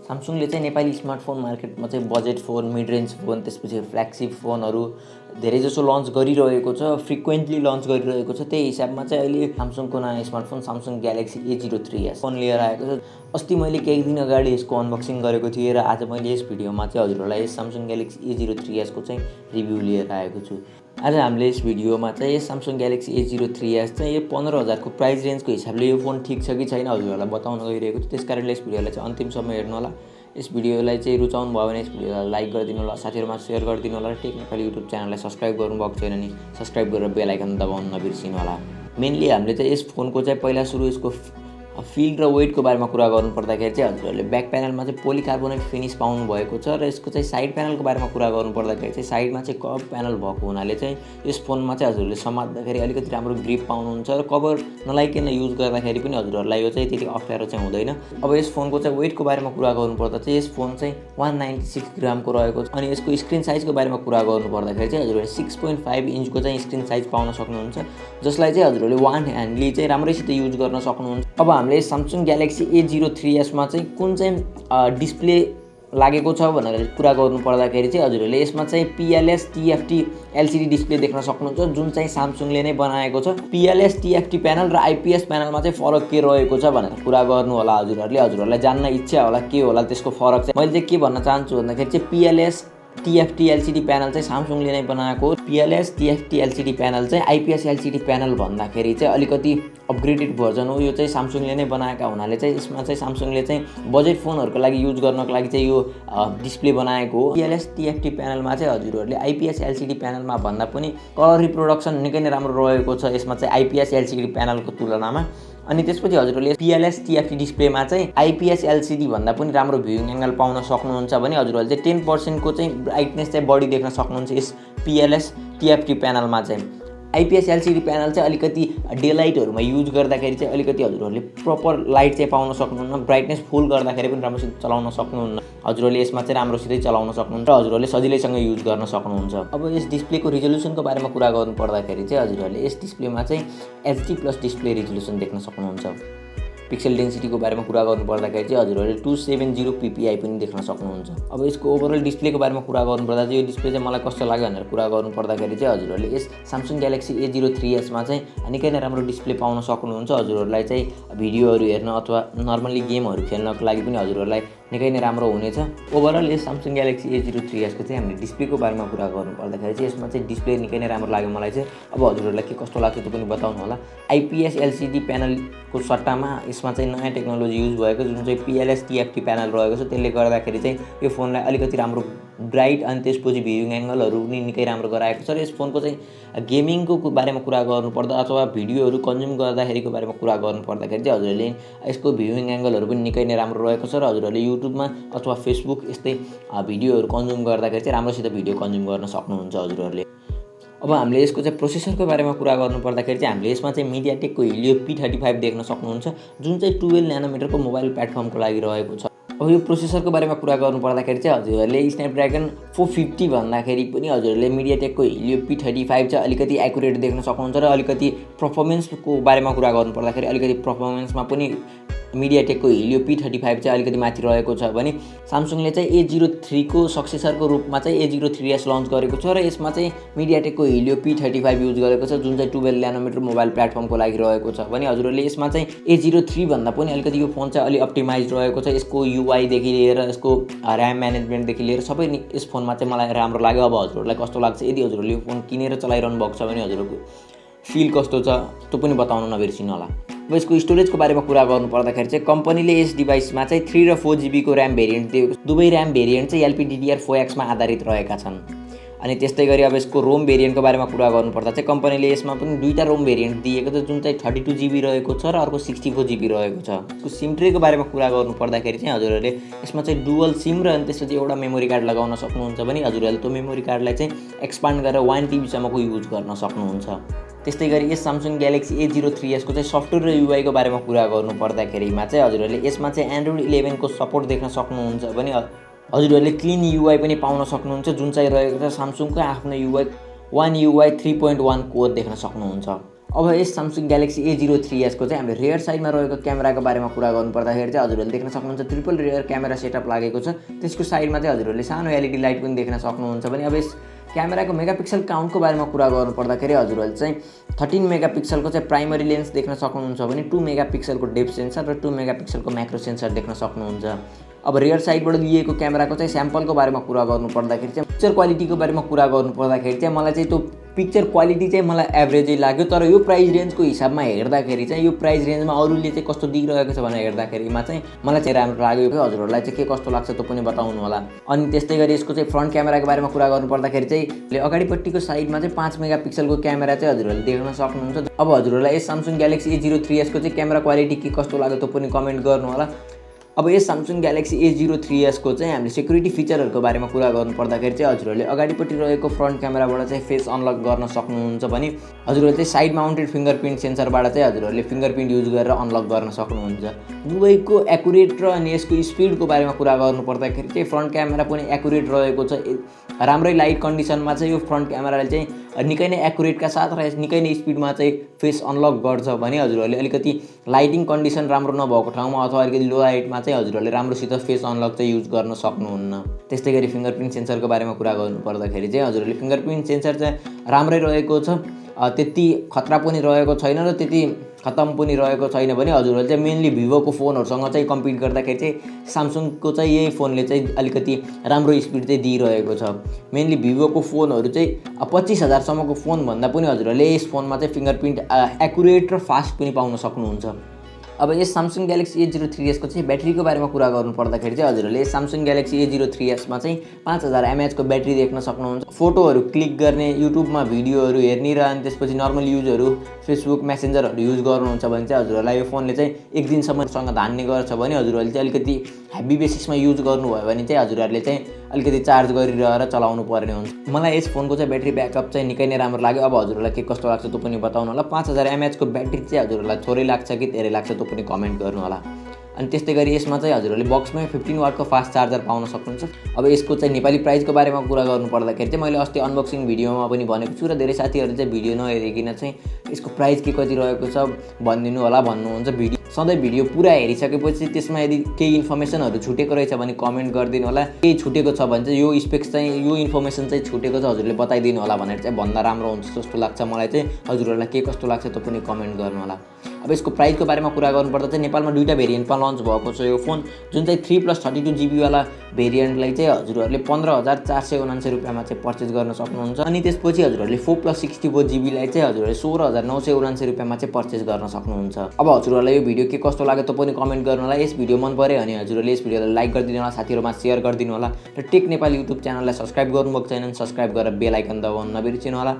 सामसङले चाहिँ नेपाली स्मार्टफोन मार्केटमा चाहिँ budget phone, mid range phone, त्यसपछि फ्ल्यागशिप फोनहरू धेरै जसो लन्च गरिरहेको छ, फ्रिक्वेन्टली लन्च गरिरहेको छ। त्यही हिसाबमा चाहिँ अहिले सामसङको नयाँ smartphone Samsung galaxy A03s phone लिएर आएको छ। अस्ति मैले केही दिन अगाडि यसको अनबक्सिङ गरेको थिएँ र आज मैले यस भिडियोमा चाहिँ हजुरहरूलाई यस सामसङ ग्यालेक्सी A03s को चाहिँ रिभ्यू लिएर आएको छु। आज हामीले यस भिडियोमा चाहिँ यस सामसङ ग्यालेक्सी A03s चाहिँ यो 15,000 को प्राइस रेन्जको हिसाबले यो फोन ठिक छ कि छैन हजुरहरूलाई बताउन गइरहेको छु। त्यसकारणले यस भिडियोलाई चाहिँ अन्तिमसम्म हेर्नु होला। यस भिडियोलाई चाहिँ रुचाउनु भयो भने यस भिडियोलाई लाइक गरिदिनु होला, साथीहरुमा सेयर गरिदिनु होला र टेक नेपाली युट्युब च्यानललाई सब्स्क्राइब गर्नुभएको छैन भने सब्स्क्राइब गरेर बेल आइकन दबाउन नबिर्सिनु होला। मेनली हामीले चाहिँ यस फोनको चाहिँ पहिला सुरु यसको फिल र वेटको बारेमा कुरा गर्नु पर्दाखेरि चाहिँ हजुरहरूले ब्याक प्यानलमा चाहिँ पोलिकार्बोनेट फिनिस पाउनु भएको छ र यसको चाहिँ साइड प्यानलको बारेमा कुरा गर्नु पर्दाखेरि चाहिँ साइडमा चाहिँ कर्भ प्यानल भएको हुनाले चाहिँ यस फोनमा चाहिँ हजुरहरूले समात्दाखेरि अलिकति राम्रो ग्रिप पाउनुहुन्छ र कभर नलाइकन युज गर्दाखेरि पनि हजुरहरूलाई यो चाहिँ त्यति अप्ठ्यारो चाहिँ हुँदैन। अब यस फोनको चाहिँ वेटको बारेमा कुरा गर्नुपर्दा चाहिँ यस फोन चाहिँ 196 ग्रामको रहेको छ अनि यसको स्क्रिन साइजको बारेमा कुरा गर्नु पर्दाखेरि चाहिँ हजुरहरूले 6.5 इन्चको चाहिँ स्क्रिन साइज पाउन सक्नुहुन्छ, जसलाई चाहिँ हजुरहरूले वान ह्यान्डले चाहिँ राम्रैसित युज गर्न सक्नुहुन्छ। अब हामीले सामसङ ग्यालेक्सी A03s मा चाहिँ कुन चाहिँ डिस्प्ले लागेको छ भनेर कुरा गर्नु पर्दाखेरि चाहिँ हजुरहरूले यसमा चाहिँ PLS TFT LCD डिस्प्ले देख्न सक्नुहुन्छ, जुन चाहिँ सामसङले नै बनाएको छ। PLS TFT प्यानल र IPS प्यानलमा चाहिँ फरक के रहेको छ भनेर कुरा गर्नु होला हजुरहरूलाई जान्न इच्छा होला के होला त्यसको फरक चाहिँ। मैले चाहिँ के भन्न चाहन्छु भन्दाखेरि चाहिँ PLS TFT LCD प्यानल चाहिँ सामसङले नै बनाएको हो। PLS TFT LCD प्यानल चाहिँ IPS LCD प्यानल भन्दाखेरि चाहिँ अलिकति अपग्रेडेड भर्जन हो। यो चाहिँ सामसङले नै बनाएका हुनाले चाहिँ यसमा चाहिँ सामसङले चाहिँ बजेट फोनहरूको लागि युज गर्नको लागि चाहिँ यो डिस्प्ले बनाएको हो। PLS TFT प्यानलमा चाहिँ हजुरहरूले IPS LCD प्यानलमा भन्दा पनि कलर रिप्रोडक्सन निकै नै राम्रो रहेको छ यसमा चाहिँ IPS LCD प्यानलको तुलनामा। अनि त्यसपछि हजुरहरूले PLS TFT डिस्प्लेमा चाहिँ IPS LCD भन्दा पनि राम्रो भ्युइङ एङ्गल पाउन सक्नुहुन्छ भने हजुरहरूले चाहिँ 10% को चाहिँ ब्राइटनेस चाहिँ बढी देख्न सक्नुहुन्छ यस PLS TFT प्यानलमा चाहिँ। IPS LCD प्यानल चाहिँ अलिकति डे लाइटहरूमा युज गर्दाखेरि चाहिँ अलिकति हजुरहरूले प्रपर लाइट चाहिँ पाउन सक्नुहुन्न, ब्राइटनेस फुल गर्दाखेरि पनि राम्रोसित चलाउन सक्नुहुन्न। हजुरहरूले यसमा चाहिँ राम्रोसितै चलाउन सक्नुहुन्छ र हजुरहरूले सजिलैसँग युज गर्न सक्नुहुन्छ। अब यस डिस्प्लेको रिजोल्युसनको बारेमा कुरा गर्नु पर्दाखेरि चाहिँ हजुरहरूले यस डिस्प्लेमा चाहिँ HD+ डिस्प्ले रिजोल्युसन देख्न सक्नुहुन्छ। पिक्सल डेन्सिटीको बारेमा कुरा गर्नु पर्दाखेरि चाहिँ हजुरहरूले 270 ppi पनि देख्न सक्नुहुन्छ। अब यसको ओभरअल डिस्प्लेको बारेमा कुरा गर्नुपर्दा चाहिँ यो डिस्प्ले चाहिँ मलाई कस्तो लाग्यो भनेर कुरा गर्नु पर्दाखेरि चाहिँ हजुरहरूले यस सामसङ ग्यालेक्सी A03s मा चाहिँ निकै नै राम्रो डिस्प्ले पाउन सक्नुहुन्छ। हजुरहरूलाई चाहिँ भिडियोहरू हेर्न अथवा नर्मली गेमहरू खेल्नको लागि पनि हजुरहरूलाई निकै नै राम्रो हुनेछ। ओभरअल यस सामसङ ग्यालेक्सी A03s को चाहिँ हामीले डिस्प्लेको बारेमा कुरा गर्नु पर्दाखेरि चाहिँ यसमा चाहिँ डिस्प्ले निकै नै राम्रो लाग्यो मलाई चाहिँ। अब हजुरहरूलाई के कस्तो लाग्छ त्यो पनि बताउनु होला। IPS LCD प्यानलको सट्टामा यसमा चाहिँ नयाँ टेक्नोलोजी युज भएको जुन चाहिँ PLS TFT प्यानल रहेको छ, त्यसले गर्दाखेरि चाहिँ यो फोनलाई अलिकति राम्रो ब्राइट अनि त्यसपछि भ्युइङ एङ्गलहरू पनि निकै राम्रो गराएको छ। र यस फोनको चाहिँ गेमिङको बारेमा कुरा गर्नुपर्दा अथवा भिडियोहरू कन्ज्युम गर्दाखेरिको बारेमा कुरा गर्नु पर्दाखेरि चाहिँ हजुरहरूले यसको भ्युइङ एङ्गलहरू पनि निकै नै राम्रो रहेको छ र हजुरहरूले युट्युबमा अथवा फेसबुक यस्तै भिडियोहरू कन्ज्युम गर्दाखेरि चाहिँ राम्रोसित भिडियो कन्ज्युम गर्न सक्नुहुन्छ हजुरहरूले। अब हामीले यसको चाहिँ प्रोसेसरको बारेमा कुरा गर्नु पर्दाखेरि चाहिँ हामीले यसमा चाहिँ MediaTekको Helio P35 देख्न सक्नुहुन्छ, जुन चाहिँ 12 नैनोमिटरको मोबाइल प्लेटफर्मको लागि रहेको छ। अब यो प्रोसेसरको बारेमा कुरा गर्नु पर्दाखेरि चाहिँ हजुरहरूले स्न्यापड्र्यागन 450 भन्दाखेरि पनि हजुरहरूले MediaTekको Helio P35 चाहिँ अलिकति एक्युरेट देख्न सक्नुहुन्छ र अलिकति पर्फर्मेन्सको बारेमा कुरा गर्नु पर्दाखेरि अलिकति पर्फर्मेन्समा पनि MediaTekको Helio P35 चाहिँ अलिकति माथि रहेको छ भने सामसङले चाहिँ A03 को सक्सेसरको रूपमा चाहिँ A03s लन्च गरेको छ र यसमा चाहिँ MediaTekको Helio P35 युज गरेको छ, जुन चाहिँ 12 नैनोमिटर मोबाइल प्लेटफर्मको लागि रहेको छ भने हजुरहरूले यसमा चाहिँ A03 भन्दा पनि अलिकति यो फोन चाहिँ अलि अप्टिमाइज रहेको छ। यसको UI देखि लिएर यसको ऱ्याम म्यानेजमेन्टदेखि लिएर सबै यस फोनमा चाहिँ मलाई राम्रो लाग्यो। अब हजुरहरूलाई कस्तो लाग्छ, यदि हजुरहरूले यो फोन किनेर चलाइरहनु भएको छ भने हजुरहरूको फिल कस्तो छ त्यो पनि बताउन नबिर्सिनु होला। अब यसको स्टोरेजको बारेमा कुरा गर्नु पर्दाखेरि चाहिँ कम्पनीले यस डिभाइसमा चाहिँ 3 र 4 GB को ऱ्याम भेरिएन्ट दिएको, दुवै ऱ्याम भेरिएन्ट चाहिँ LPDDR4X मा आधारित रहेका छन्। अनि त्यस्तै गरी अब यसको रोम भेरिएन्टको बारेमा कुरा गर्नुपर्दा चाहिँ कम्पनीले यसमा पनि दुईटा रोम भेरिएन्ट दिएको छ, जुन चाहिँ 32 GB रहेको छ र अर्को 64 GB रहेको छ। यसको सिम ट्रेको बारेमा कुरा गर्नु पर्दाखेरि चाहिँ हजुरहरूले यसमा चाहिँ डुअल सिम र अनि त्यसपछि एउटा मेमोरी कार्ड लगाउन सक्नुहुन्छ भने हजुरहरूले त्यो मेमोरी कार्डलाई चाहिँ एक्सपान्ड गरेर 1 TB सम्मको युज गर्न सक्नुहुन्छ। त्यस्तै गरी यस सामसङ ग्यालेक्सी A03s को चाहिँ सफ्टवेयर र UI को बारेमा कुरा गर्नु पर्दाखेरिमा चाहिँ हजुरहरूले यसमा चाहिँ एन्ड्रोइड 11 को सपोर्ट देख्न सक्नुहुन्छ भने हजुरहरूले क्लिन UI पनि पाउन सक्नुहुन्छ, जुन चाहिँ रहेको छ सामसङको आफ्नो UI One UI 3.1 कोर देख्न सक्नुहुन्छ। अब यस Samsung Galaxy A03s को चाहिँ हामीले रियर साइडमा रहेको क्यामेराको बारेमा कुरा गर्नुपर्दाखेरि चाहिँ हजुरहरूले देख्न सक्नुहुन्छ ट्रिपल रियर क्यामेरा सेटअप लागेको छ। त्यसको साइडमा चाहिँ हजुरहरूले सानो एलइडी लाइट पनि देख्न सक्नुहुन्छ भने अब यस क्यामेराको मेगापिक्सल काउन्टको बारेमा कुरा गर्नुपर्दाखेरि हजुरहरूले चाहिँ 13 मेगापिक्सलको चाहिँ प्राइमरी लेन्स देख्न सक्नुहुन्छ भने 2 मेगापिक्सलको डेप्थ सेन्सर र 2 मेगापिक्सलको म्याक्रो सेन्सर देख्न सक्नुहुन्छ। अब रियर साइडबाट लिएको क्यामेराको चाहिँ स्याम्पलको बारेमा कुरा गर्नुपर्दाखेरि चाहिँ पिक्चर क्वालिटीको बारेमा कुरा गर्नुपर्दाखेरि चाहिँ मलाई चाहिँ त्यो पिक्चर क्वालिटी चाहिँ मलाई एभरेजै लाग्यो। तर यो प्राइस रेन्जको हिसाबमा हेर्दाखेरि चाहिँ यो प्राइस रेन्जमा अरूले चाहिँ कस्तो दिइरहेको छ भनेर हेर्दाखेरिमा चाहिँ मलाई चाहिँ राम्रो लाग्यो। हजुरहरूलाई चाहिँ के कस्तो लाग्छ त्यो पनि बताउनु होला। अनि त्यस्तै गरी यसको चाहिँ फ्रन्ट क्यामेराको बारेमा कुरा गर्नुपर्दाखेरि चाहिँ अगाडिपट्टिको साइडमा चाहिँ 5 मेगापिक्सलको क्यामेरा चाहिँ हजुरहरूले देख्न सक्नुहुन्छ। अब हजुरहरूलाई यस Samsung Galaxy A03s को चाहिँ क्यामेरा क्वालिटी के कस्तो लाग्यो त्यो पनि कमेन्ट गर्नु होला। अब यस Samsung Galaxy A03s को चाहिँ हामीले सेक्युरिटी फिचरहरूको बारेमा कुरा गर्नुपर्दाखेरि चाहिँ हजुरहरूले अगाडिपट्टि रहेको फ्रन्ट क्यामेराबाट चाहिँ फेस अनलक गर्न सक्नुहुन्छ भने हजुरहरूले चाहिँ साइड माउन्टेड फिङ्गरप्रिन्ट सेन्सरबाट चाहिँ हजुरहरूले फिङ्गरप्रिन्ट युज गरेर अनलक गर्न सक्नुहुन्छ। दुवैको एकुरेट र अनि यसको स्पिडको बारेमा कुरा गर्नुपर्दाखेरि चाहिँ फ्रन्ट क्यामेरा पनि एकुरेट रहेको छ। राम्रै लाइट कन्डिसनमा चाहिँ यो फ्रन्ट क्यामेराले चाहिँ निकै नै एकुरेटका साथ र निकै नै स्पिडमा चाहिँ फेस अनलक गर्छ भने हजुरहरूले अलिकति लाइटिङ कन्डिसन राम्रो नभएको ठाउँमा अथवा अलिकति लो लाइटमा चाहिँ हजुरहरूले राम्रोसित फेस अनलक चाहिँ युज गर्न सक्नुहुन्न। त्यस्तै गरी फिङ्गरप्रिन्ट सेन्सरको बारेमा कुरा गर्नुपर्दाखेरि चाहिँ हजुरहरूले फिङ्गरप्रिन्ट सेन्सर चाहिँ राम्रै रहेको छ, त्यति खतरा पनि रहेको छैन र त्यति खतम पनि रहेको छैन भने हजुरहरूले चाहिँ मेनली भिभोको फोनहरूसँग चाहिँ कम्पिट गर्दाखेरि चाहिँ सामसङको चाहिँ यही फोनले चाहिँ अलिकति राम्रो स्पिड चाहिँ दिइरहेको छ। मेनली भिभोको फोनहरू चाहिँ 25,000सम्मको फोन भन्दा पनि हजुरहरूले यस फोनमा चाहिँ फिङ्गरप्रिन्ट एकुरेट र फास्ट पनि पाउन सक्नुहुन्छ। अब यस Samsung Galaxy A03s को चाहिँ ब्याट्रीको बारेमा कुरा गर्नुपर्दाखेरि चाहिँ हजुरहरूले Samsung Galaxy A03s मा चाहिँ 5000 mAh को ब्याट्री देख्न सक्नुहुन्छ। फोटोहरू क्लिक गर्ने, युट्युबमा भिडियोहरू हेर्ने र अनि त्यसपछि नर्मल युजहरू फेसबुक मेसेन्जरहरू युज गर्नुहुन्छ भने चाहिँ हजुरहरूलाई यो फोनले चाहिँ एक दिनसम्मसँग धान्ने गर्छ भने हजुरहरूले चाहिँ अलिकति हेभी बेसिसमा युज गर्नुभयो भने चाहिँ हजुरहरूले चाहिँ अलिकति चार्ज गरिरहेर चलाउनु पर्ने हुन्छ। मलाई यस फोनको चाहिँ ब्याट्री ब्याकअप चाहिँ निकै नै राम्रो लाग्यो। अब हजुरहरूलाई के कस्तो लाग्छ त्यो पनि बताउनु होला। 5000 mAh को ब्याट्री चाहिँ हजुरहरूलाई थोरै लाग्छ कि धेरै लाग्छ त्यो पनि कमेन्ट गर्नु होला। अनि त्यस्तै गरी यसमा चाहिँ हजुरहरूले बक्समै 15 वाटको फास्ट चार्जर पाउन सक्नुहुन्छ। अब यसको चाहिँ नेपाली प्राइसको बारेमा कुरा गर्नुपर्दाखेरि चाहिँ मैले अस्ति अनबक्सिङ भिडियोमा पनि भनेको छु र धेरै साथीहरूले चाहिँ भिडियो नहेरिकन चाहिँ यसको प्राइस के कति रहेको छ भनिदिनु होला भन्नुहुन्छ। भिडियो सधैँ भिडियो पुरा हेरिसकेपछि त्यसमा यदि केही इन्फर्मेसनहरू छुटेको रहेछ भने कमेन्ट गरिदिनु होला। केही छुटेको छ भने चाहिँ यो स्पेक्स चाहिँ यो इन्फर्मेसन चाहिँ छुटेको छ हजुरले बताइदिनु होला भनेर चाहिँ भन्दा राम्रो हुन्छ जस्तो लाग्छ मलाई चाहिँ। हजुरहरूलाई के कस्तो लाग्छ त्यो पनि कमेन्ट गर्नु होला। अब यसको प्राइसको बारेमा कुरा गर्नुपर्दा चाहिँ नेपालमा दुईवटा भेरिएन्टमा लन्च भएको छ यो फोन, जुन चाहिँ 3+32 GB वाला भेरिएन्टलाई चाहिँ हजुरहरूले 15,479 रुपियाँमा चाहिँ पर्चेस गर्न सक्नुहुन्छ। अनि त्यसपछि हजुरहरूले 4+64 GB लाई चाहिँ हजुरहरूले 16,979 रुपियाँमा चाहिँ पर्चेस गर्न सक्नुहुन्छ। अब हजुरहरूलाई यो भिडियो के कस्तो लाग्यो त्यो पनि कमेन्ट गर्नु होला। यस भिडियो मन पर्यो भने हजुरहरूले यस भिडियोलाई लाइक गरिदिनु होला, साथीहरूमा सेयर गरिदिनु होला र टेक नेपाल युट्युब च्यानललाई सब्स्क्राइब गर्नुभएको छैन भने सब्स्क्राइब गरेर बेल आइकन दबाउन नबिर्सिनु होला।